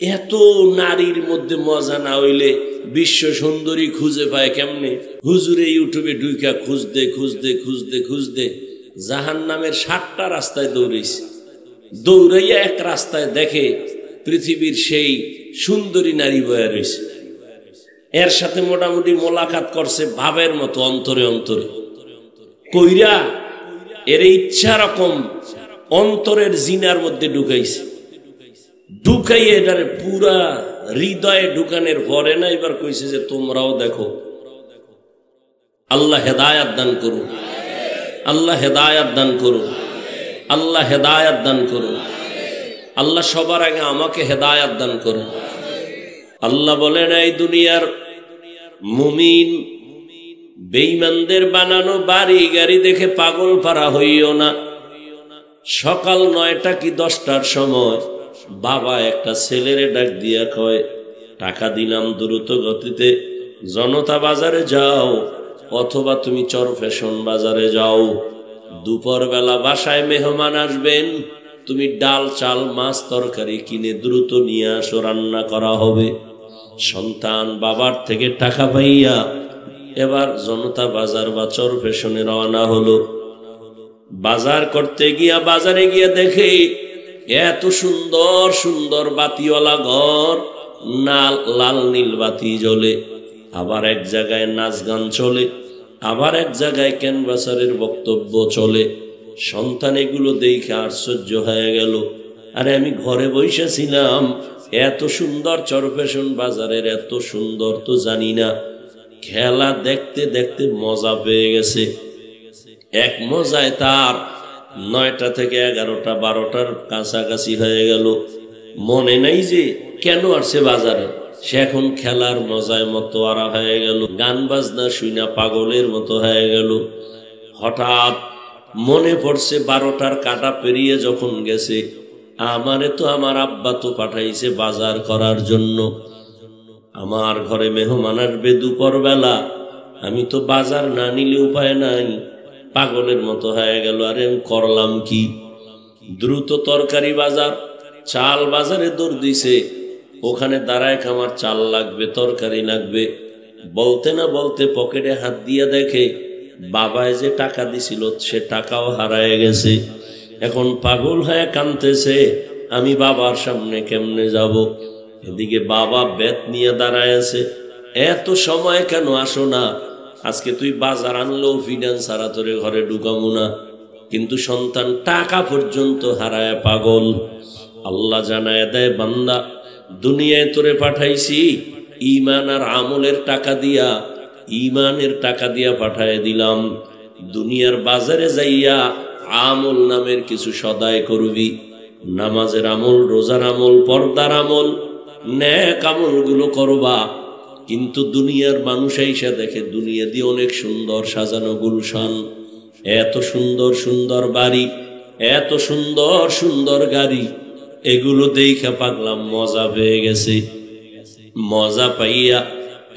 এত নারীর মধ্যে মজা না হইলে বিশ্ব সুন্দরী খুঁজে পায় কেমনে? হুজুরে ইউটিউবে ঢুইকা খুঁজতে খুঁজতে খুঁজতে খুঁজতে জাহান্নামের 7টা রাস্তায় দৌড়াইছে। দৌড়াইয়া এক রাস্তায় দেখে পৃথিবীর সেই সুন্দরী নারী বয়া রয়েছে। এর সাথে মোটামুটি মোলাকাত করছে ভাবের মতো অন্তরে অন্তরে কইরা এর ইচ্ছা রকম অন্তরের জিনার মধ্যে ঢুকাইছে। ঢুকাইয়ে এটারে পুরা হৃদয়ে ঢুকানোর পরে না এবার কইছে যে তোমরাও দেখো। আল্লাহ হেদায়াত দান করুন, আল্লাহ হেদায়াত দান করুন, আল্লাহ হেদায়াত দান করুন। আল্লাহ সবার আগে আমাকে হেদায়াত দান করুন। আল্লাহ বলেন এই দুনিয়ার মুমিন বেঈমানদের বানানো বাড়ি গাড়ি দেখে পাগল পারা হইও না। সকাল 9টা কি 10টার সময় বাবা একটা ছেলেরে ডাক দিয়া কয়, টাকা দিলাম দ্রুত গতিতে জনতা বাজারে যাও অথবা তুমি চর ফ্যাশন বাজারে যাও। দুপুর বেলা বাসায় মেহমান আসবেন, তুমি ডাল চাল মাছ তরকারি কিনে দ্রুত নিয়ে আসো, রান্না করা হবে। সন্তান বাবার থেকে টাকা পাইয়া এবার জনতা বাজার বা চর ফ্যাশনে রওনা হলো। বাজার করতে গিয়া বাজারে গিয়া দেখে এত সুন্দর সুন্দর বাতিওয়ালা ঘর, লাল নীল বাতি জ্বলে, আবার এক জায়গায় নাচ গান চলে, আবার এক জায়গায় ক্যানভাসারের বক্তব্য চলে। সন্তান এগুলো দেখে আশ্চর্য হয়ে গেল। আরে আমি ঘরে বসেছিলাম, এত সুন্দর চর ফ্যাশন বাজারের এত সুন্দর তো জানি না। খেলা দেখতে দেখতে মজা পেয়ে গেছে। এক মজায় তার 9টা থেকে 11টা 12টার কাছাকাছি হয়ে গেল। মনে নাই যে কেন আসছে বাজারে। সে এখন খেলার মজায় মতো আরা হয়ে গেল, গান বাজনা শুইনা পাগলের মতো হয়ে গেল। হঠাৎ মনে পড়ছে 12টার কাটা পেরিয়ে যখন গেছে, আমারে তো আমার আব্বা তো পাঠাইছে বাজার করার জন্য। আমার ঘরে মেহমান আসবে দুপুর বেলা, আমি তো বাজার না নিলে উপায় নাই। পাগলের মতো হয়ে গেল। আরে আমি করলাম কি? দ্রুত তরকারি বাজার, চাল বাজারে দৌড় দিছে। ওখানে দাঁড়ায় আমার চাল লাগবে, তরকারি লাগবে। বলতে না বলতে পকেটে হাত দিয়ে দেখে বাবায় যে টাকা দিছিল সে টাকাও হারায় গেছে। এখন পাগল হয়ে কাঁদতেছে, আমি বাবার সামনে কেমনে যাব? এদিকে বাবা বেত নিয়ে দাঁড়ায় আছে, এত সময় কেন আসো না? আজকে তুই বাজার আনলেও ফিনান্স হারা তোরে ঘরে ঢুকাবো না। কিন্তু সন্তান টাকা পর্যন্ত হারায় পাগল। আল্লাহ জানায় দেয়, বান্দা দুনিয়ায় তোরে পাঠাইছি ঈমান আর আমলের টাকা দিয়া, ঈমানের টাকা দিয়া পাঠায় দিলাম। দুনিয়ার বাজারে যাইয়া আমল নামের কিছু সদায় করবি, নামাজের আমল, রোজার আমল, পর্দার আমল, নেক আমল গুলো করবা। কিন্তু দুনিয়ার মানুষ এসে দেখে দুনিয়া দিয়ে অনেক সুন্দর সাজানো গুলশান, এত সুন্দর সুন্দর বাড়ি, এত সুন্দর সুন্দর গাড়ি, এগুলো দেখে পাগলাম মজা পেয়ে গেছে। মজা পাইয়া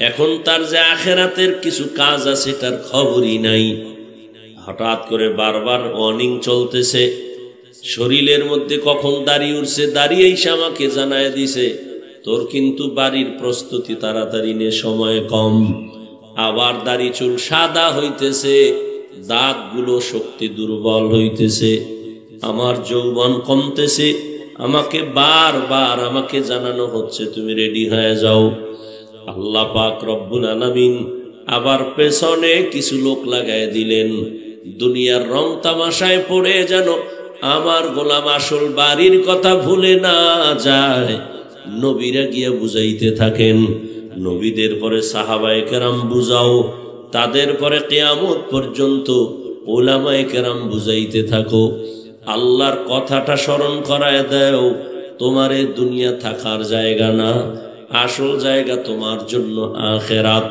এখন তার যে আখেরাতের কিছু কাজ আছে তার খবরই নাই। হঠাৎ করে বারবার ওয়ার্নিং চলতেছে, শরীরের মধ্যে কখন দাঁড়িয়ে উঠছে, দাঁড়িয়ে এসে আমাকে জানায় দিছে তোর কিন্তু বাড়ির প্রস্তুতি তাড়াতাড়ি নে, সময় কম। আবার দাড়ি চুল সাদা হইতেছে, দাঁতগুলো শক্তি দুর্বল হইতেছে, আমার যৌবন কমতেছে। আমাকে বারবার আমাকে জানানো হচ্ছে তুমি রেডি হয়ে যাও। আল্লাহ পাক রব্বুল আলামিন আবার পেছনে কিছু লোক লাগায় দিলেন, দুনিয়ার রং তামাশায় পড়ে যেন আমার গোলাম আসল বাড়ির কথা ভুলে না যায়। নবীরা গিয়া বুঝাইতে থাকেন, নবীদের পরে সাহাবায়ে কেরাম বুঝাও, তাদের পরে কিয়ামত পর্যন্ত উলামায়ে কেরাম বুঝাইতে থাকো। আল্লাহর কথাটা স্মরণ করায় দাও, তোমার এই দুনিয়া থাকার জায়গা না, আসল জায়গা তোমার জন্য আখিরাত।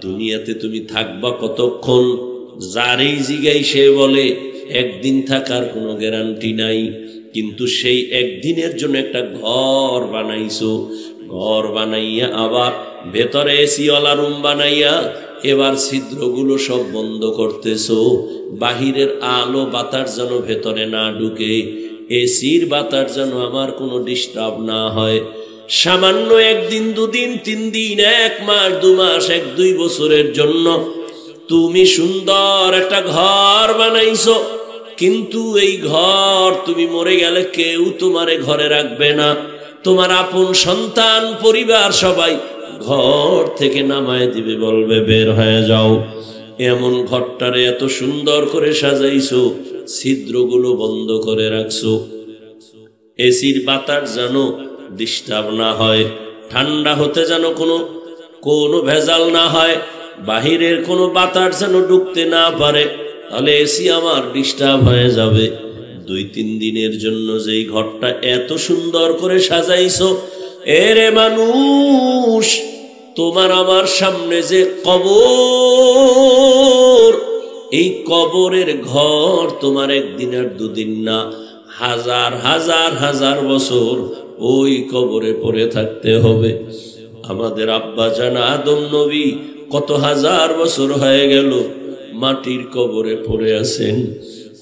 দুনিয়াতে তুমি থাকবা কতক্ষণ? যারেই জিগাই সে বলে একদিন থাকার কোনো গ্যারান্টি নাই। কিন্তু সেই একদিনের জন্য একটা ঘর বানাইছো, ঘর বানাইয়া আবার ভেতরে এসিওয়ালা রুম বানাইয়া এবার ছিদ্রগুলো সব বন্ধ করতেছো, বাহিরের আলো বাতাস যেন ভেতরে না ঢুকে, এসির বাতাস যেন আমার কোনো ডিস্টার্ব না হয়। সামান্য একদিন, দুদিন, 3 দিন, 1 মাস, 2 মাস, 1-2 বছরের জন্য তুমি সুন্দর একটা ঘর বানাইছো, কিন্তু এই ঘর তুমি মরে গেলে কেউ তোমারে ঘরে রাখবে না। তোমার আপন সন্তান, পরিবার সবাই ঘর থেকে নামায় দিবে, বলবে বের হয়ে যাও। এমন ঘরটারে এত সুন্দর করে সাজাইছো, ছিদ্রগুলো বন্ধ করে রাখছো, এসির বাতাস যেন ডিস্টার্ব না হয়, ঠান্ডা হতে যেন কোনো ভেজাল না হয়, বাহিরের কোনো বাতাস যেন ঢুকতে না পারে, তাহলে এসি আমার ডিস্টার্ব হয়ে যাবে। 2-3 দিনের জন্য যেই ঘরটা এত সুন্দর করে সাজাইছো, এরে মানুষ, তোমার আমার সামনে যে কবর, এই কবরের ঘর তোমার 1 দিন আর 2 দিন না, হাজার হাজার হাজার বছর ওই কবরে পড়ে থাকতে হবে। আমাদের আব্বা জান আদম নবী কত হাজার বছর হয়ে গেল মাটির কবরে পড়ে আছেন।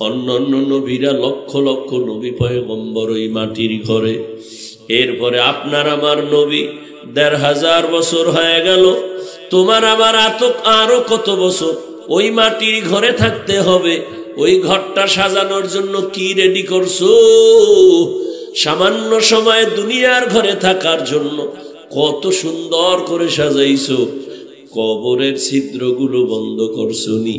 অন্যান্য নবীরা লক্ষ লক্ষ নবী পয়গম্বর ওই মাটির ঘরে। এরপরে আপনার আমার নবী 1500 বছর হয়ে গেল, তোমার আমার আরো কত বছর ওই মাটির ঘরে থাকতে হবে। ওই ঘরটা সাজানোর জন্য কি রেডি করছো? সামান্য সময় দুনিয়ার ঘরে থাকার জন্য কত সুন্দর করে সাজাইছো, কবরের ছিদ্রগুলো বন্ধ করছো নি।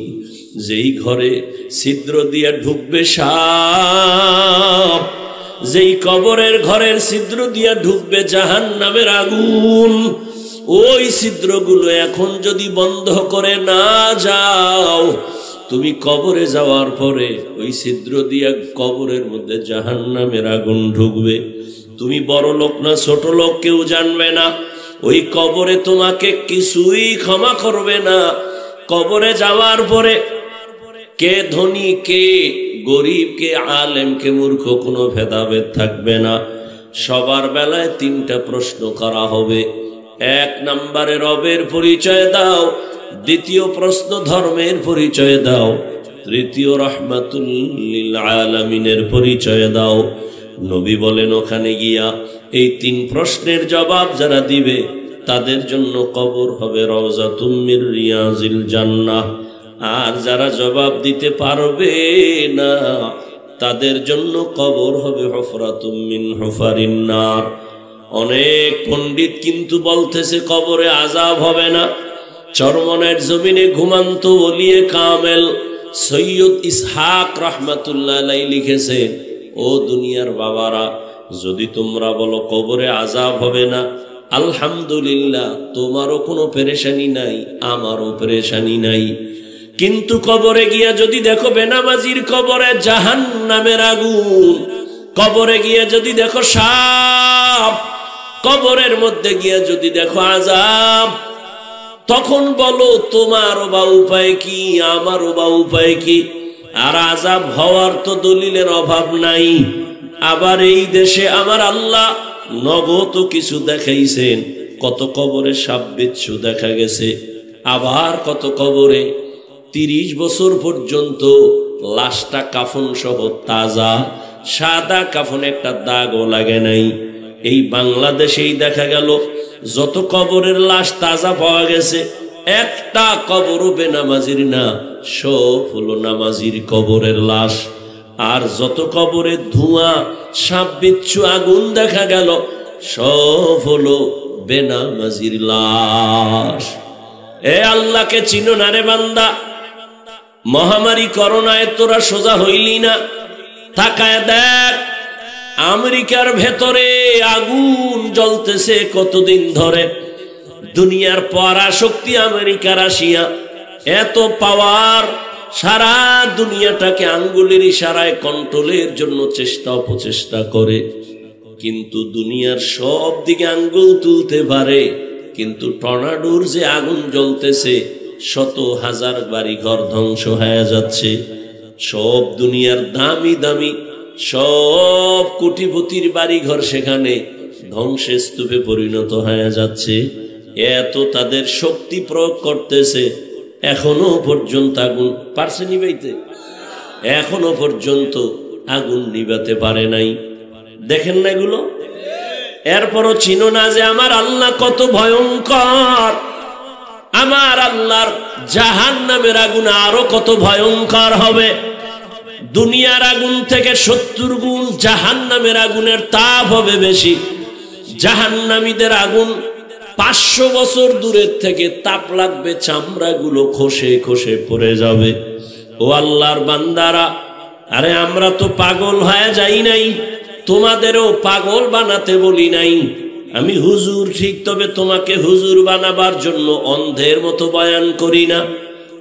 যেই ঘরে ছিদ্র দিয়ে ঢুকবে সাপ, যেই কবরের ঘরের ছিদ্র দিয়ে ঢুকবে জাহান্নামের আগুন, ওই ছিদ্রগুলো এখন যদি বন্ধ করে না যাও, তুমি কবরে যাওয়ার পরে ওই ছিদ্র দিয়ে কবরের মধ্যে জাহান্নামের আগুন ঢুকবে। তুমি বড় লোক না ছোট লোক কেউ জানবে না, ওই কবরে তোমাকে কিছুই ক্ষমা করবে না। কবরে যাওয়ার পরে কে ধনী, কে গরিব, কে আলেম, কে মূর্খ, কোনো ভেদাভেদ থাকবে না। সবার বেলায় 3টা প্রশ্ন করা হবে। 1 নম্বরে রবের পরিচয় দাও, 2য় প্রশ্ন ধর্মের পরিচয় দাও, 3য় রাহমাতুল লিল আলামিনের পরিচয় দাও। নবী বলেন ওখানে গিয়া এই 3 প্রশ্নের জবাব যারা দিবে তাদের জন্য কবর হবে রওজাতুম মির রিয়াজিল জান্নাহ, আর যারা জবাব দিতে পারবে না তাদের জন্য কবর হবে হুফরাতুম মিন হুফারিন নার। অনেক পণ্ডিত কিন্তু বলতেছে কবরে আযাব হবে না। চরমনের জমিনে ঘুমান্ত ওলিয়ে কামেল সৈয়দ ইসহাক রাহমাতুল্লাহ আলাইহি লিখেছেন, ও দুনিয়ার বাবারা, যদি তোমরা বলো কবরে আযাব হবে না, আলহামদুলিল্লাহ, তোমারও কোনো পেরেশানি নাই, আমারও পেরেশানি নাই। কিন্তু কবরে গিয়া যদি দেখো বেনামাজির কবরে জাহান্নামের আগুন, কবরে গিয়া যদি দেখো সাপ, কবরের মধ্যে গিয়া যদি দেখো আযাব, তখন বলো তোমারও বা উপায় কি, আমারও বা উপায় কি? আর আযাব হওয়ার তো দলিলের অভাব নাই। আবার এই দেশে আমার আল্লাহ নগদ কিছু দেখাইছেন, কত কবরে সাপ বিচ্ছু দেখা গেছে, আবার কত কবরে 30 বছর পর্যন্ত লাশটা কাফন সহ তাজা, সাদা কাফনে একটা দাগও লাগে নাই। এই বাংলাদেশেই দেখা গেল যত কবরের লাশ তাজা পাওয়া গেছে, একটা কবরও বেনামাজির না, সব হলো নামাজির কবরের লাশ। আর যত কবরে ধোঁয়া, সাপ বিচ্ছু, আগুন দেখা গেল, সব হলো বেনামাজির লাশ। এ আল্লাহকে চিনো না রে বান্দা? মহামারী করোনায় তোরা সোজা হইলি না? তাকায় দেখ, আমেরিকার ভেতরে আগুন জ্বলতেছে কতদিন ধরে। দুনিয়ার পরাশক্তি আমেরিকা, রাশিয়া, এত পাওয়ার, সারা দুনিয়াটাকে আঙ্গুলের ইশারায় কন্ট্রোলের জন্য অপচেষ্টা করে, কিন্তু দুনিয়ার সব দিকে আঙ্গুল তুলতে পারে। কিন্তু টর্নাডোর যে আগুন জ্বলতেছে, শত হাজার বাড়ি ঘর ধ্বংস হয়ে যাচ্ছে, সব দুনিয়ার দামি দামি সব কোটিপতির বাড়ি ঘর সেখানে ধ্বংসের স্তূপে পরিণত হয়ে যাচ্ছে। এত তাদের শক্তি প্রয়োগ করতেছে, এখনো পর্যন্ত আগুন পারছে নিবাইতে, এখনো পর্যন্ত আগুন নিবাতে পারে নাই। দেখেন না এগুলো? এরপরও চিনো না যে আমার আল্লাহ কত ভয়ঙ্কর, আমার আল্লাহর জাহান্নামের আগুন আরো কত ভয়ঙ্কর হবে। দুনিয়ার আগুন থেকে 70 গুণ জাহান্নামের আগুনের তাপ হবে বেশি। জাহান্নামীদের আগুন 500 বছর দূরের থেকে তাপ লাগবে, চামড়াগুলো খসে খসে পড়ে যাবে। ও আল্লাহর বান্দারা, আরে আমরা তো পাগল হয়ে যাই নাই, তোমাদেরও পাগল বানাতে বলি নাই। আমি হুজুর ঠিক, তবে তোমাকে হুজুর বানাবার জন্য অন্ধের মতো বয়ান করি না।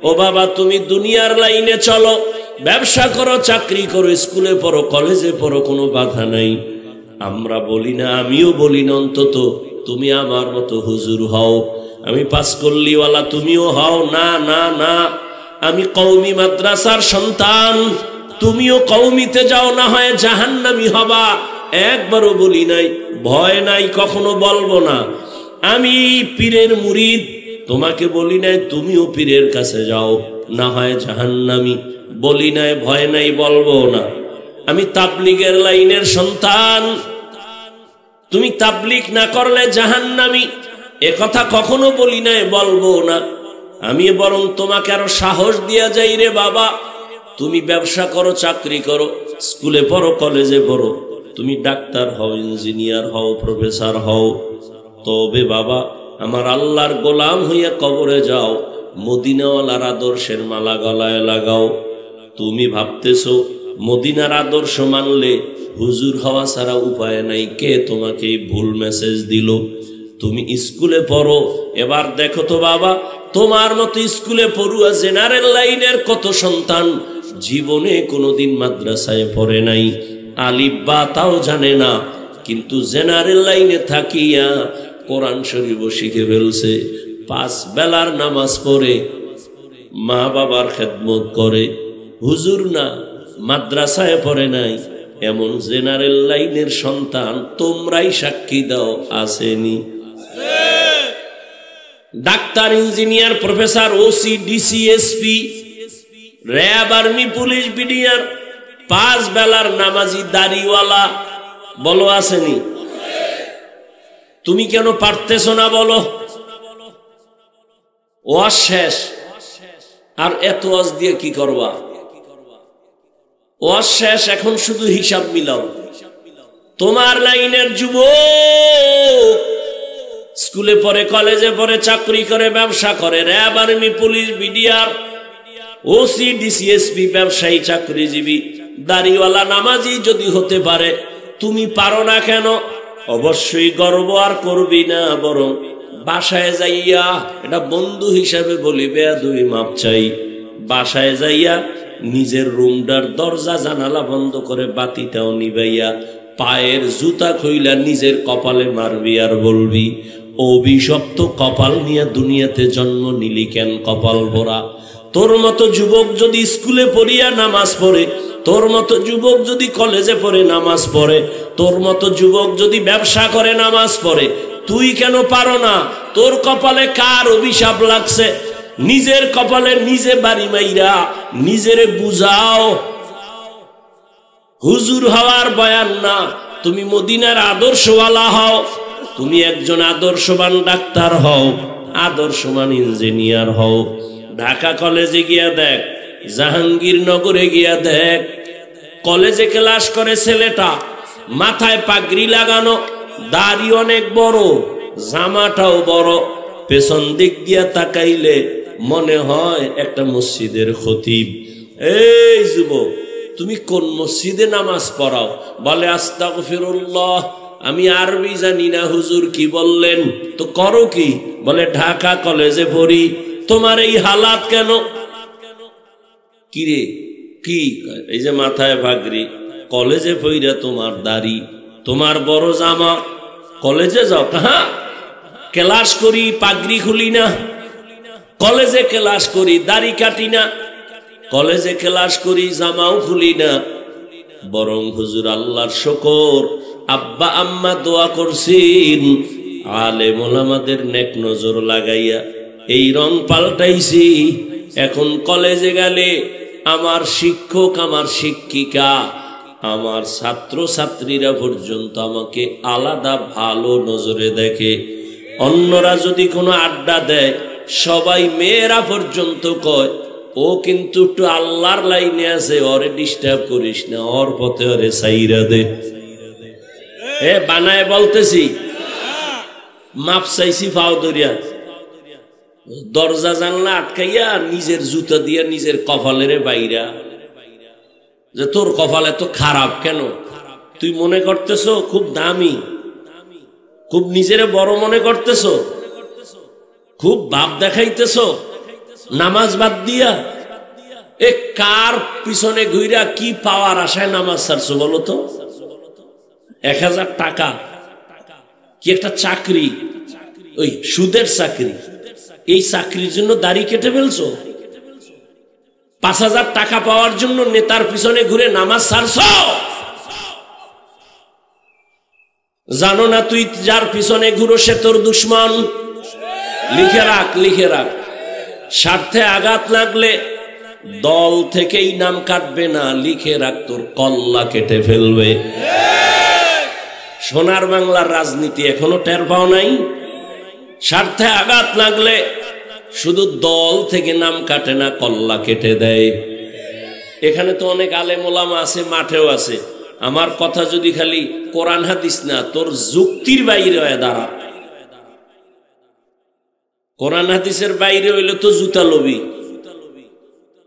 ও বাবা, তুমি দুনিয়ার লাইনে চলো, ব্যবসা করো, চাকরি করো, স্কুলে পড়ো, কলেজে পড়ো, কোনো বাধা নাই। আমরা বলি না, আমিও বলি না, অন্তত তুমি আমার মতো হুজুর হও। আমি পাসকল্লিওয়ালা, তুমিও হও। না না না, আমি কওমি মাদ্রাসার সন্তান, তুমিও কওমিতে যাও, না হয় জাহান্নামী হবা। একবারও বলি নাই, ভয় নাই, কখনো বলবো না। আমি পীরের মুরিদ, তোমাকে বলি নাই তুমিও পীরের কাছে যাও, না হয় জাহান্নামী। বলি নাই, ভয় নাই, বলবো না। আমি তাবলীগের লাইনের সন্তান, তুমি তাবলীগ না করলে জাহান্নামী, এ কথা কখনো বলি নাই, বলবো না। আমি বরং তোমাকে আরো সাহস দিয়া যাই, রে বাবা, তুমি ব্যবসা করো, চাকরি করো, স্কুলে পড়ো, কলেজে পড়ো, তুমি ডাক্তার হও, ইঞ্জিনিয়ার হও, প্রফেসর হও, তবে বাবা আমার আল্লাহর গোলাম হইয়া কবরে যাও, মদিনাওয়ালার আদর্শের মালা গলায় লাগাও। তুমি ভাবতেছো মদিনার আদর্শ মানলে হুজুর হওয়া ছাড়া উপায় নাই। কে তোমাকে ভুল মেসেজ দিল? তুমি স্কুলে পড়ো, এবার দেখো তো বাবা, তোমার মতো স্কুলে পড়ুয়া জেনারেল লাইনের কত সন্তান জীবনে কোনোদিন মাদ্রাসায় পড়ে নাই, আলিফ বা তাও জানে না, কিন্তু জেনারেল লাইনে থাকিয়া কোরআন শরীফ শিখে ফেলছে। 5 বেলার নামাজ পড়ে, মা বাবার খেদমত করে। হুজুর না, মাদ্রাসায় পড়ে নাই, এমন জেনারেল লাইনের সন্তান তোমরাই সাক্ষী দাও, আসেনি? Doctor, engineer, professor, OC, DC, SP, RAB, army, police, BDR, 5 বেলার নামাজি, দাড়িওয়ালা, বলো আসেনি? তুমি কেন পারতেছো না বলো? ওয়াজ শেষ, আর এত ওয়াজ দিয়ে কি করবা? ওয়াজ শেষ, এখন শুধু হিসাব মিলাও। তোমার লাইনের যুবক স্কুলে পড়ে, কলেজে পড়ে, চাকরি করে, ব্যবসা করে, RAB, army, police, BDR, OC, DC, SP, ব্যবসায়ী, চাকরিজীবী, দাড়িওয়ালা, নামাজি যদি হতে পারে, তুমি পারো না কেন? অবশ্যই গর্ব আর করবি না, বরং বাসায় যাইয়া, এটা বন্ধু হিসাবে বলি, বেয়াদবি মাপ চাই, বাসায় যাইয়া নিজের রুমটার দরজা জানালা বন্ধ করে বাতিটাও নিবাইয়া পায়ের জুতা খুইলা নিজের কপালে মারবি আর বলবি, অভিশপ্ত কপাল নিয়ে দুনিয়াতে জন্ম নিলি কেন, কপাল ভরা। তোর মতো যুবক যদি স্কুলে পড়িয়া নামাজ পড়ে, তোর মতো যুবক যদি কলেজে পড়ে নামাজ পড়ে, তোর মতো যুবক যদি ব্যবসা করে নামাজ পড়ে, তুই কেন পারো না? তোর কপালে কার অভিশাপ লাগছে? নিজের কপালে নিজে বাড়ি মাইরা নিজেরে বুঝাও। হুজুর হওয়ার বয়ান না, তুমি মদিনার আদর্শওয়ালা হও, তুমি একজন আদর্শবান ডাক্তার হও, আদর্শবান ইঞ্জিনিয়ার হও। ঢাকা কলেজে গিয়া দেখ, জাহাঙ্গীরনগরে গিয়া দেখ, কলেজে ক্লাস করে ছেলেটা, মাথায় পাগড়ি লাগানো, দাড়ি অনেক বড়, জামাটাও বড়, পেছন দিক দিয়া তাকাইলে মনে হয় একটা মসজিদের খতিব। এই যুবক, তুমি কোন মসজিদে নামাজ পড়াও? বলে আস্তাগফিরুল্লাহ, আমি আরবি জানি না, হুজুর কি বললেন? তো করো কি? বলে ঢাকা কলেজে পড়ি। তোমার এই হালাত কেন? কিরে কি? এই যে মাথায় পাগড়ি, কলেজে পইরা তোমার দাড়ি, তোমার বড় জামা, কলেজে যাও কাহা? ক্লাস করি, পাগড়ি খুলি না। কলেজে ক্লাস করি, দাড়ি কাটি না। কলেজে ক্লাস করি, জামাও খুলি না। বরং হুজুর আল্লাহর শুকর, আব্বা আম্মা দোয়া করছেন, আলেম ওলামাদের নেক নজর লাগাইয়া এই রং পাল্টাইছি। এখন কলেজে গেলে আমার শিক্ষক, আমার শিক্ষিকা আমার ছাত্র ছাত্রীরা পর্যন্ত আমাকে আলাদা ভালো নজরে দেখে। অন্যরা যদি কোনো আড্ডা দেয়, সবাই মেয়েরা পর্যন্ত কয় ও কিন্তু একটু আল্লাহর লাইনে আছে, ওরে ডিস্টার্ব করিস না, ওর পথে ওরে সাইরা দে। এ বানায় বলতেছি, মাপ চাইছি ফাও দরিয়া, দরজা জানলা আটকাইয়া নিজের জুতা দিয়া নিজের কপালের বাইরা, যে তোর কপাল এত খারাপ কেন? তুই মনে করতেছ খুব দামি, খুব নিজেরে বড় মনে করতেছ, খুব ভাব দেখাইতেছ নামাজ বাদ দিয়া। এ কার পিছনে ঘুরা কি পাওয়ার আশায় নামাজ ছাড়ছো বলো তো? 1000 টাকা কি একটা চাকরি, ওই সুদের চাকরি, এই চাকরির জন্য দাড়ি কেটে ফেলছো? 5000 টাকা পাওয়ার জন্য নেতার পিছনে ঘুরে নামাজ ছাড়ছো? জানো না তুই যার পিছনে ঘুরো সে তোর দুশ্মন? লিখে রাখ, লিখে রাখ। স্বার্থে আঘাত লাগলে দল থেকেই নাম কাটবে না, লিখে রাখ তোর কল্লা কেটে ফেলবে। সোনার বাংলার রাজনীতি এখনো টের পাও নাই? স্বার্থে আঘাত লাগলে শুধু দল থেকে নাম কাটে না, কল্লা কেটে দেয়। এখানে তো অনেক আলেম ওলামা আছে, মাঠেও আছে। আমার কথা যদি খালি কোরআন হাদিস না, তোর যুক্তির বাইরে হয়ে দাঁড়া। কোরআন হাদিসের বাইরে হইলে তো জুতা লবি,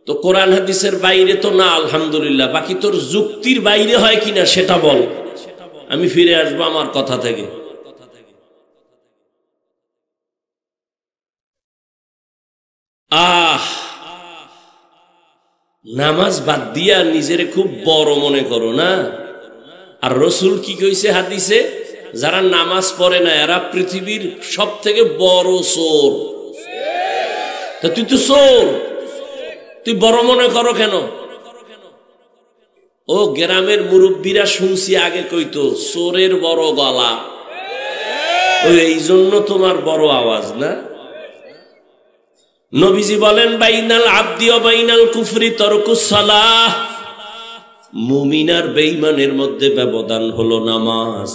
তো কোরআন হাদিসের বাইরে তো না, আলহামদুলিল্লাহ। বাকি তোর যুক্তির বাইরে হয় কিনা সেটা বল, আমি ফিরে আসবো আমার কথা থেকে। নামাজ বাদ দিয়া নিজেরে খুব বড় মনে করো না। আর রসুল কি কইছে হাদিসে? যারা নামাজ পড়ে না এরা পৃথিবীর সব থেকে বড় চোর। তা তুই তো চোর, তুই বড় মনে করো কেন? ও গ্রামের মুরব্বীরা শুনছি আগে কইতো চোরের বড় গলা, ওই এই জন্য তোমার বড় আওয়াজ না? নবীজি বলেন বাইনাল আবদি ওয়া বাইনাল কুফরি তারকুস সালাহ। মুমিন আর বেঈমানের মধ্যে ব্যবধান হলো নামাজ।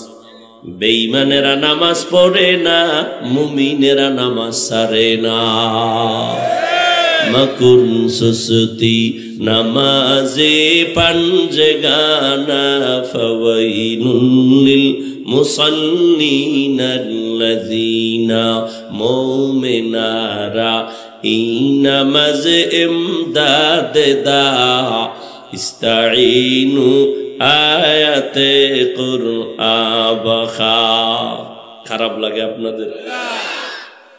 বেঈমানেরা নামাজ পড়ে না, মুমিনেরা নামাজ ছাড়ে না। মাকুন সুসতি নামাজে পাঞ্জগানা ফাওয়াইনুল লিল মুসাল্লিনাল্লাযীনা মুমিনারা ইনামাজ ইমদাদ দা ইস্তাঈনু আয়াতে কুরআন বখা। খারাপ লাগে আপনাদের?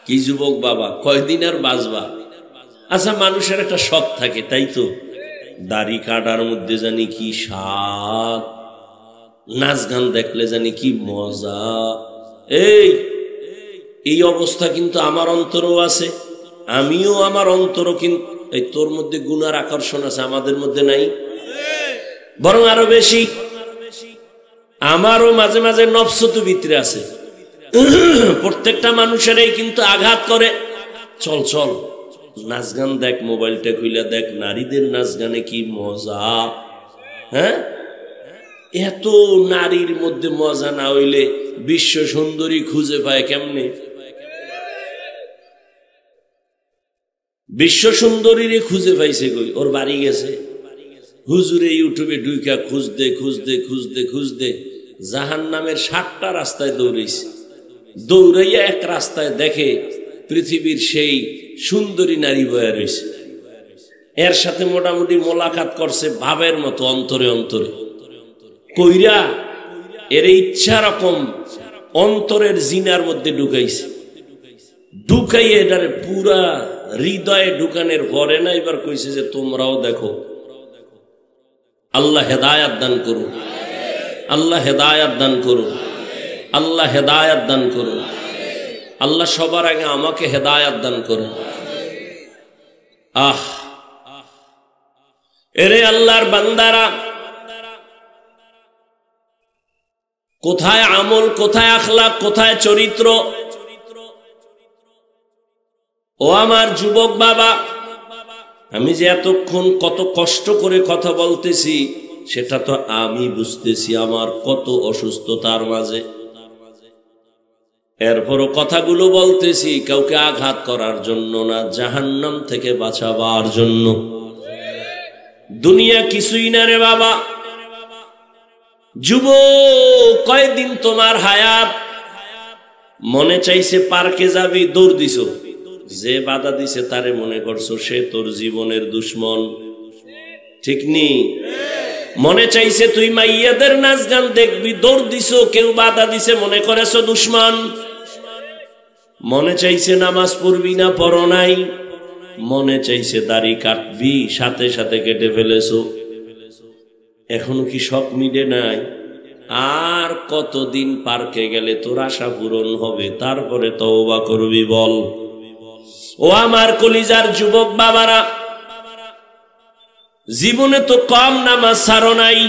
কি যুবক বাবা, কয়দিন আর বাঁচবা? আচ্ছা, মানুষের একটা শখ থাকে, তাই তো? দাড়ি কাটার মধ্যে জানি কি স্বাদ, নাচ গান দেখলে জানি কি মজা। এই অবস্থা কিন্তু আমার অন্তরও আছে, আমিও আমার অন্তরও কিন্তু এই তোর মধ্যে গুনার আকর্ষণ আছে, আমাদের মধ্যে নাই, বরং আরো বেশি। আমারও মাঝে মাঝে নফস তো ভিতরে আছে। প্রত্যেকটা মানুষেরই কিন্তু আঘাত করে। চল চল নাচ গান দেখ, মোবাইলটা খুলে দেখ, নারীদের নাচ গানে কি মজা। হ্যাঁ, এত নারীর মধ্যে মজা না হইলে বিশ্ব সুন্দরী খুঁজে পায় কেমনে? বিশ্ব সুন্দরীরে খুঁজে পাইছে কই? ওর বাড়ি গেছে, হুজুরে ইউটিউবে ঢুইকা খুঁজতে খুঁজতে খুঁজতে খুঁজতে জাহান্নামের 7টা রাস্তায় দৌড়াইছে। দৌড়াইয়া এক রাস্তায় দেখে পৃথিবীর সেই সুন্দরী নারী বয়া রয়েছে। এর সাথে মোটামুটি মোলাকাত করছে ভাবের মতো, অন্তরে অন্তরে কইরা এর ইচ্ছা রকম অন্তরের জিনার মধ্যে ঢুকাইছে। ঢুকাইয়ে এটারে পুরা হৃদয়ে ঢুকানের পরে না এবার কইছে যে তোমরাও দেখো। আল্লাহ হেদায়াত দান করুন, আল্লাহ হেদায়াত দান করুন, আল্লাহ হেদায়াত দান করুন। আল্লাহ সবার আগে আমাকে হেদায়াত দান করুন। এরে আল্লাহর বান্দারা, কোথায় আমল, কোথায় আখলাক, কোথায় চরিত্র? ও আমার যুবক বাবা, আমি যে এতক্ষণ কত কষ্ট করে কথা বলতেছি সেটা তো আমি বুঝতেছি আমার কত অসুস্থতার মাঝে। এরপরও কথাগুলো বলতেছি কাউকে আঘাত করার জন্য না, জাহান্নাম থেকে বাঁচাবার জন্য। দুনিয়া কিছুই না রে বাবা। যুবক, কয়দিন তোমার হায়াত। মনে চাইছে পার্কে যাবি, দৌড় দিছ। যে বাধা দিছে তারে মনে করছো সে তোর জীবনের দুশ্মন, ঠিক নি? মনে চাইছে তুই মাইয়াদের নাচ গান দেখবি, দৌড় দিছ। কেউ বাধা দিছে, মনে করেছো দুশ্মন। মনে চাইছে নামাজ পড়বি না, পড়ো নাই। মনে চাইছে দাড়ি কাটবি, সাথে সাথে কেটে ফেলেছো। এখনো কি শখ মিটে নাই? আর কতদিন পার্কে গেলে তোর আশা পূরণ হবে? তারপরে তওবা করবি বল। ও আমার কলিজার যুবক বাবারা, জীবনে তো কম নামাজ ছাড়ো নাই।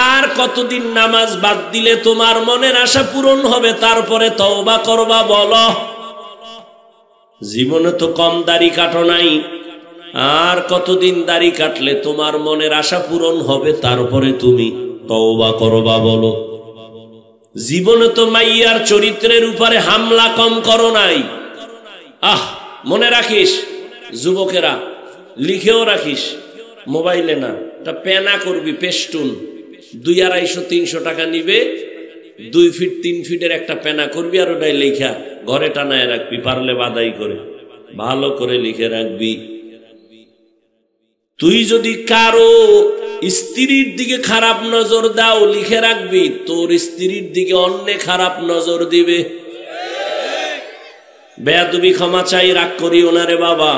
আর কতদিন নামাজ বাদ দিলে তোমার মনের আশা পূরণ হবে? তারপরে তওবা করবা বলো। জীবনে তো কম দাড়ি কাটো নাই। আর কতদিন দাড়ি কাটলে তোমার মনের আশা পূরণ হবে? তারপরে তুমি তওবা করবা বলো। জীবনে তো মাইয়ার চরিত্রের উপরে হামলা কম করো নাই। মনে রাখিস যুবকেরা, লিখেও রাখিস, মোবাইলে না, তা পেনা করবি, পেস্টুন 200-250-300 টাকা নিবে। 2 ফিট 3 ফিটের একটা পেনা করবি, আর ওটাই লেখা ঘরে টানায় রাখবি, পারলে বাদাই করে ভালো করে লিখে রাখবি। তুই যদি কারো স্ত্রীর দিকে খারাপ নজর দাও, লিখে রাখবি তোর স্ত্রীর দিকে অন্য খারাপ নজর দিবে। বেয়াদবি ক্ষমা চাই, রাগ করিও না রে বাবা।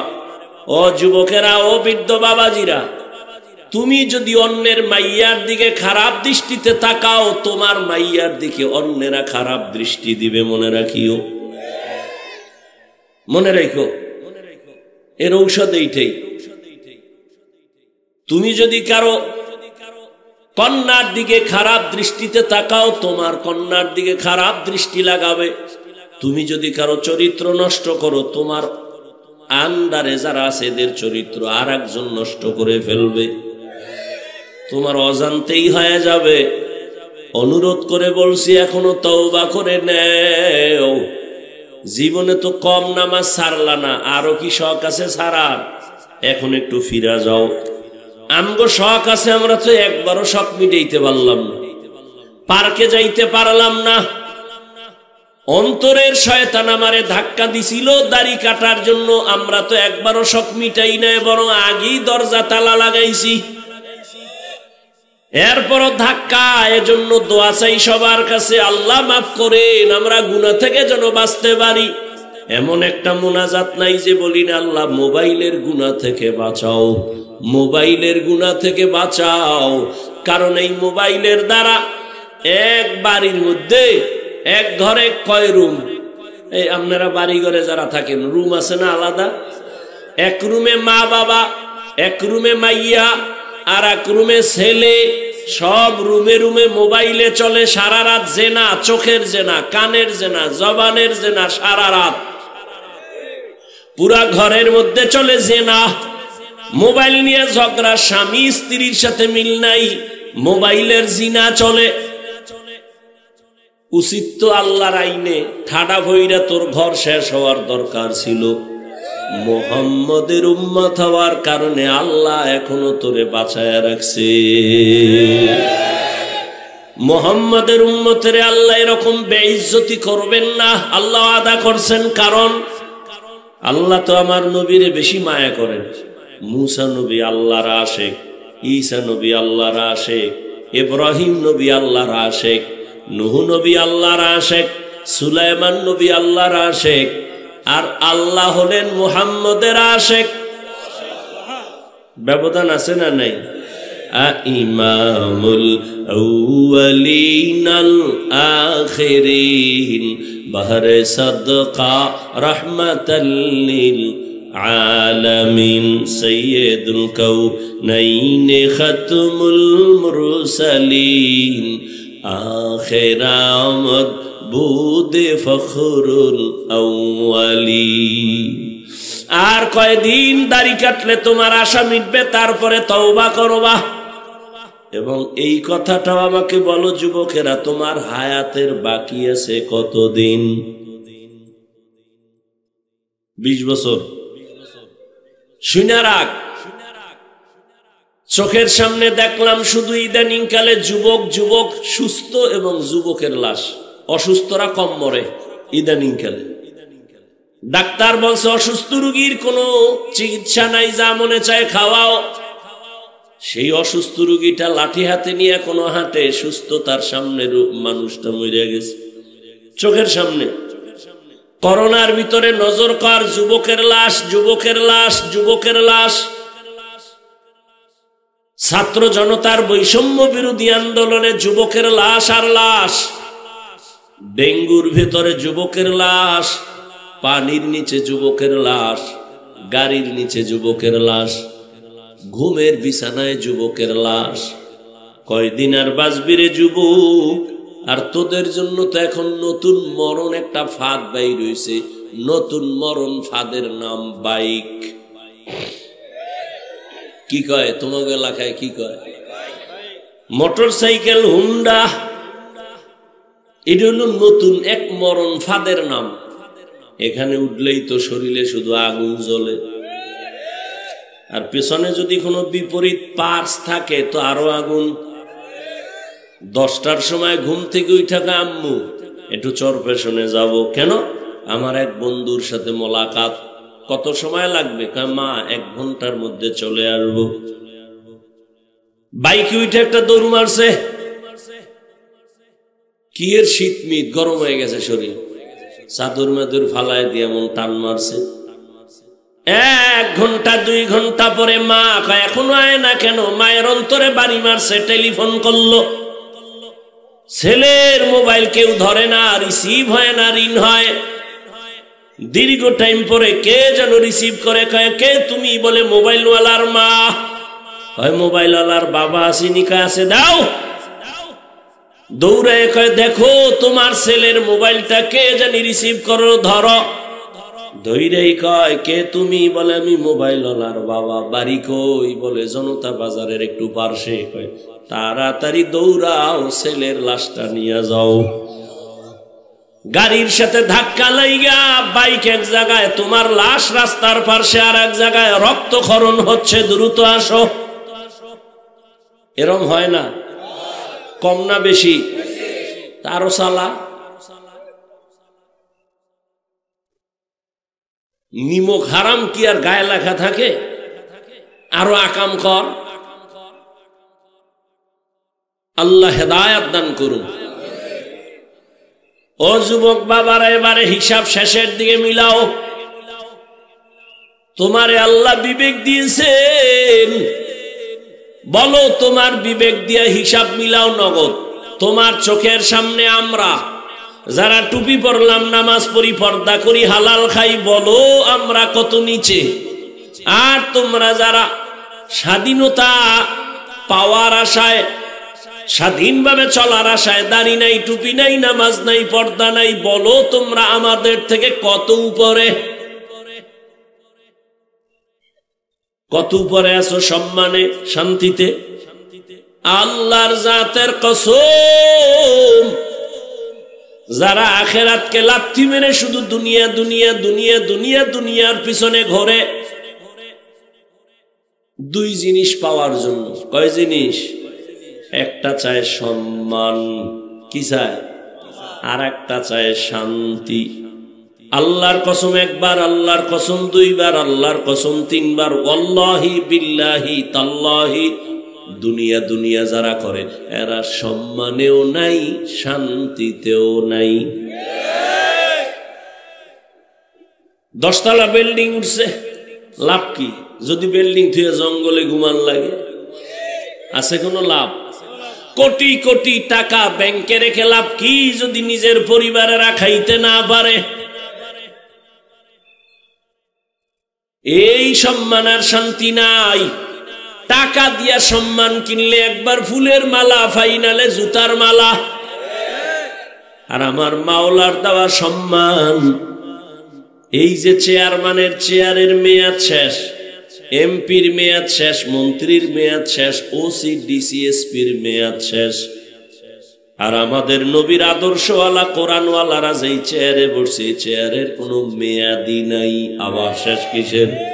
ও যুবকেরা, ও বৃদ্ধ বাবাজিরা, তুমি যদি অন্যের মাইয়ার দিকে খারাপ দৃষ্টিতে তাকাও, তোমার মাইয়ার দিকে অন্যেরা খারাপ দৃষ্টি দিবে। মনে রাখিও, মনে রাখো, এর ঔষধ এইটাই। তুমি যদি কারো কন্যার দিকে খারাপ দৃষ্টিতে তাকাও, তোমার কন্যার দিকে খারাপ দৃষ্টি লাগাবে। তুমি যদি কারো চরিত্র নষ্ট করো, তোমার আন্ডারে যারা আছে এদের চরিত্র আর একজন নষ্ট করে ফেলবে, তোমার অজান্তেই হয়ে যাবে। অনুরোধ করে বলছি, এখনো তওবা করে নেও। জীবনে তো কম নামাজ ছাড়লা না, আরো কি শখ আছে ছাড়ার? এখন একটু ফিরা যাও। আমগো শখ আছে, আমরা তো একবারও শখ মিটাইতে পারলাম না, পার্কে যাইতে পারলাম না। অন্তরের শয়তান আমারে ধাক্কা দিছিল দাড়ি কাটার জন্য, আমরা তো একবারও শখ মিটাই নাই, বরং আগেই দরজা তালা লাগাইছি। এরপরও ধাক্কা। এজন্য দোয়া চাই সবার কাছে, আল্লাহ মাফ করেন, আমরা গুনাহ থেকে যেন বাঁচতে পারি। এমন একটা মুনাজাত নাই যে বলি না, আল্লাহ মোবাইলের গুনাহ থেকে বাঁচাও, মোবাইলের গুনাহ থেকে বাঁচাও। কারণ এই মোবাইলের দ্বারা এক বাড়ির মধ্যে, এক ঘরে কয় রুম? এই আপনারা বাড়ি ঘরে যারা থাকেন, রুম আছে না আলাদা? এক রুমে মা বাবা, এক রুমে মাইয়া, আর এক রুমে ছেলে। সব রুমে রুমে মোবাইলে চলে সারা রাত। জেনা, চোখের জেনা, কানের জেনা, জবানের জেনা, সারা রাত পুরা ঘরের মধ্যে চলে জেনা। মোবাইল নিয়ে ঝগড়া, স্বামী স্ত্রীর সাথে মিল নাই, মোবাইলের জিনা চলে। উচিত তো আল্লাহর আইনে ঠাডা ভইরা তোর ঘর শেষ হওয়ার দরকার ছিল। মুহাম্মদের উম্মত হওয়ার কারণে আল্লাহ এখনো তোরে বাঁচায়া রাখছে। মুহাম্মদের উম্মতের আল্লাহ এরকম বেইজ্জতি করবেন না, আল্লাহ আদা করছেন। কারণ আল্লাহ তো আমার নবীরে বেশি মায়া করেন। মুসা নবী আল্লাহর আশেক, ঈসা নবী আল্লাহর আশেক, ইব্রাহিম নবী আল্লাহর আশেক, নূহ নবী আল্লাহর আশেক, সুলাইমান নবী আল্লাহর আশেক, আর আল্লাহ হলেন মুহাম্মদের আশেক। ব্যবধান আছে না নাই? ইমামুল আউয়ালিন আল আখিরিন বাহরে সাদকা রাহমাতাল লিল আলামিন সাইয়্যিদুল কাউনাইন খাতমুল মুরসালিন আখিরামত বুদে ফখরুল আউয়ালিন। আর কয়দিন দাড়ি কাটলে তোমার আশা মিটবে? তারপরে তওবা করবা। এবং এই কথাটাও আমাকে বলো যুবকেরা, তোমার হায়াতের বাকি আছে কতদিন? 20 বছর। শুনে রাখ, চোখের সামনে দেখলাম শুধু ইদানিং কালে যুবক যুবক সুস্থ এবং যুবকের লাশ। অসুস্থরা কম মরে ইদানিং কালে। ডাক্তার বলছে অসুস্থ রোগীর কোনো চিকিৎসা নাই, যা মনে চায় খাওয়াও। সেই অসুস্থ রোগীটা লাঠি হাতে নিয়ে কোনো হাঁটে, সুস্থ তার সামনে মানুষটা মরে গেছে চোখের সামনে। করোনার ভিতরে নজর কর, যুবকের লাশ, যুবকের লাশ, যুবকের লাশ। ছাত্র জনতার বৈষম্য বিরোধী আন্দোলনে যুবকের লাশ আর লাশ। ডেঙ্গুর ভেতরে যুবকের লাশ, পানির নিচে যুবকের লাশ, গাড়ির নিচে যুবকের লাশ, ঘুমের বিছানায় যুবকের লাশ। কয়দিন আর বাঁচবি রে যুবক? আর তোদের জন্য তো এখন নতুন মরণ একটা ফাঁদ বাইর হইছে। নতুন মরণ ফাঁদের নাম বাইক। কি কয় তোমার এলাকায়? কি কয়? Motor cycle, Honda. এটা হলো নতুন এক মরণ ফাঁদের নাম। এখানে উঠলেই তো শরীরে শুধু আগুন জ্বলে, আর পেছনে যদি কোনো বিপরীত পার্স থাকে তো আরো আগুন। 10টার সময় ঘুম থেকে উঠা আম্মু একটু চরপেশনে যাব। কেন? আমার এক বন্ধুর সাথে মোলাকাত। কত সময় লাগবে? মা 1 ঘন্টার মধ্যে চলে আসবো। বাইকে উঠে একটা দৌড় মারছে। কি এর শীত মিট, গরম হয়ে গেছে শরীর, চাদর মাদুর ফালায় দিয়ে এমন টান মারছে। 1 ঘন্টা 2 ঘন্টা পরে মা কয় এখনো আয় না কেন? মায়ের অন্তরে বাড়ি মারছে। টেলিফোন করলো, ছেলের মোবাইল কেউ ধরে না, রিসিভ হয় না, রিং হয়। দীর্ঘ টাইম পরে কে যেন রিসিভ করে, কয় কে তুমি? বলে মোবাইলওয়ালার মা। হয় মোবাইলওয়ালার বাবা আসেনি? কয় আছে, দাও। দৌড়ায় কয় দেখো তোমার ছেলের মোবাইলটা কে জানি রিসিভ করো, ধরো। ধৈরেই কয় কে তুমি? বলে আমি মোবাইলওয়ালার বাবা। বাড়ি কই? বলে জনতা বাজারের একটু পার্শ্বে। কয় তাড়াতাড়ি দৌড়াও, ছেলের লাশটা নিয়ে যাও। গাড়ির সাথে ধাক্কা লাইগা বাইক এক জায়গায়, তোমার লাশ রাস্তার পার্শ্বে আর এক জায়গায়, রক্তক্ষরণ হচ্ছে, দ্রুত আসো। এরম হয় না? কম না বেশি? তারও সালা। নিমক হারাম কি আর গায়ে লেখা থাকে? আরো আকাম কর। আল্লাহ হেদায়াত দান করুন। ও যুবক বাবারা, এবারে হিসাব শেষের দিকে মিলাও। তোমারে আল্লাহ বিবেক দিয়েছেন, বলো তোমার বিবেক দিয়ে হিসাব মিলাও নগদ। তোমার চোখের সামনে আমরা যারা টুপি পরলাম, নামাজ পড়ি, পর্দা করি, হালাল খাই, বলো আমরা কত নিচে। আর তোমরা যারা স্বাধীনতা পাওয়ার আশায়, স্বাধীনভাবে চলার আশায়, দাড়ি নাই, টুপি নাই, নামাজ নাই, পর্দা নাই, বলো তোমরা আমাদের থেকে কত উপরে। কত উপরে আছো সম্মানে, শান্তিতে। আল্লাহর জাতের কসম, যারা আখিরাতকে লাথি মেরে শুধু দুনিয়া দুনিয়া দুনিয়া দুনিয়া দুনিয়ার পিছনে ঘোরে, 2 জিনিস পাওয়ার জন্য। কয় জিনিস? একটা চায় সম্মান, কি চায়? আর একটা চায় শান্তি। আল্লাহর কসম 1 বার, আল্লাহর কসম 2 বার, আল্লাহর কসম 3 বার, ওয়াল্লাহি বিল্লাহি তাল্লাহি, দুনিয়া দুনিয়া যারা করে এরা সম্মানেও নাই, শান্তিতেও নাই। 10 তলা বিল্ডিং উঠছে, লাভ কি? যদি বিল্ডিং থুয়ে জঙ্গলে ঘুমান লাগে, আছে কোনো লাভ? কোটি কোটি টাকা ব্যাংকে রেখে লাভ কি যদি নিজের পরিবারেরা খাইতে না পারে? এই সম্মান আর শান্তি নাই। টাকা দিয়া সম্মান কিনলে একবার ফুলের মালা, ফাইনালে জুতার মালা। আর আমার মাওলার দেওয়া সম্মান, এই যে চেয়ারম্যানের চেয়ারের মেয়াদ শেষ, এমপির মেয়াদ শেষ, মন্ত্রীর মেয়াদ শেষ, ওসি ডিসিএসপির মেয়াদ শেষ। আর আমাদের নবীর আদর্শওয়ালা কোরআনওয়ালারা যেই চেয়ারে বসে, চেয়ারের কোনো মেয়াদি নাই। আবার শেষ কিসের?